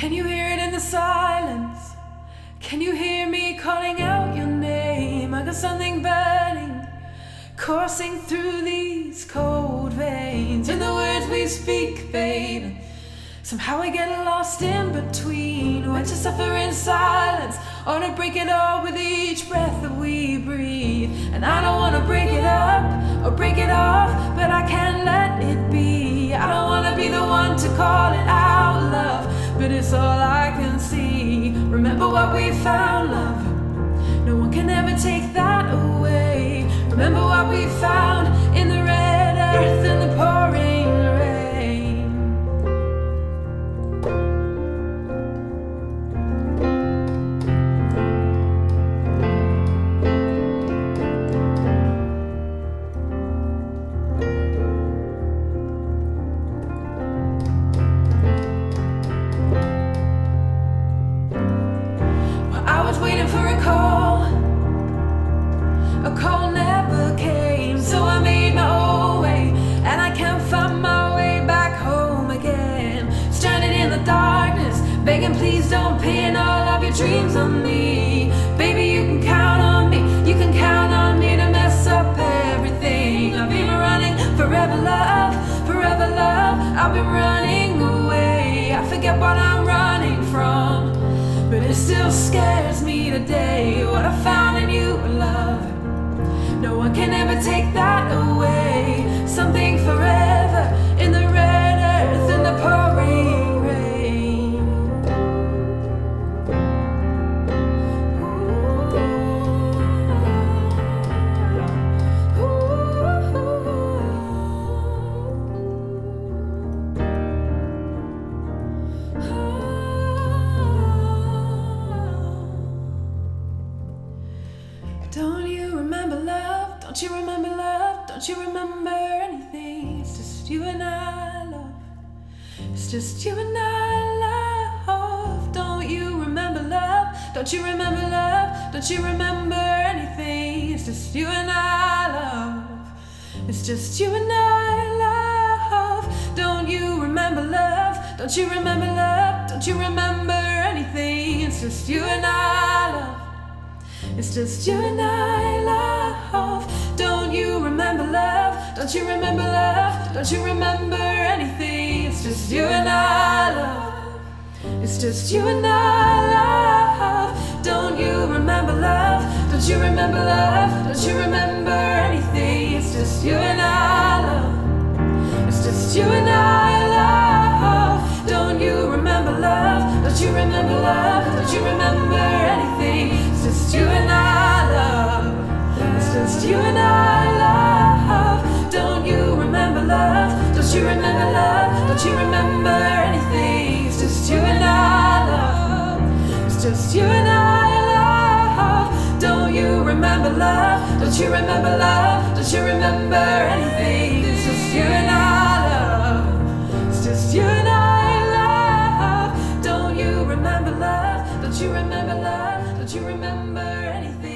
Can you hear it in the silence? Can you hear me calling out your name? I got something burning, coursing through these cold veins. In the words we speak, babe, somehow I get lost in between. When to suffer in silence, or to break it all with each breath that we breathe. And I don't wanna break it up or break it off, but I can't let it be. I don't wanna be the one to call it out love, but it's all I can see. Remember what we found, love, no one can ever take that away. Remember what we found in the red earth and the pouring rain. Well, I was waiting for a call never came, so I made my own way, and I can't find my way back home again. Stranded in the darkness, begging please don't pin all of your dreams on me. Baby, you can count on me, you can count on me to mess up everything. I've been running forever, love, forever, love. I've been running away, I forget what I'm running from, but it still scares me today. What I found in you, love, no one can ever take that away. Something forever in the red earth and the pouring rain. Don't you remember love? Don't you remember love? Don't you remember anything? It's just you and I, love. It's just you and I, love. Don't you remember love? Don't you remember love? Don't you remember anything? It's just you and I, love. It's just you and I, love. Don't you remember love? Don't you remember love? Don't you remember anything? It's just you and I, love. It's just you and I, love. Don't you remember love? Don't you remember love? Don't you remember anything? It's just you and I, love. It's just you and I, love. Don't you remember love? Don't you remember love? Don't you remember anything? It's just you and I, love. It's just you and I, love. Don't you remember love? Don't you remember love? Don't you remember anything? It's just you and I, love. It's just you and I, love. Don't you remember love? Don't you remember love? Don't you remember anything? It's just you and I, love. It's just you and I, love. Don't you remember love? Don't you remember love? Don't you remember anything? It's just you and I, love. It's just you and I, love. Don't you remember love? Don't you remember love? Don't you remember anything?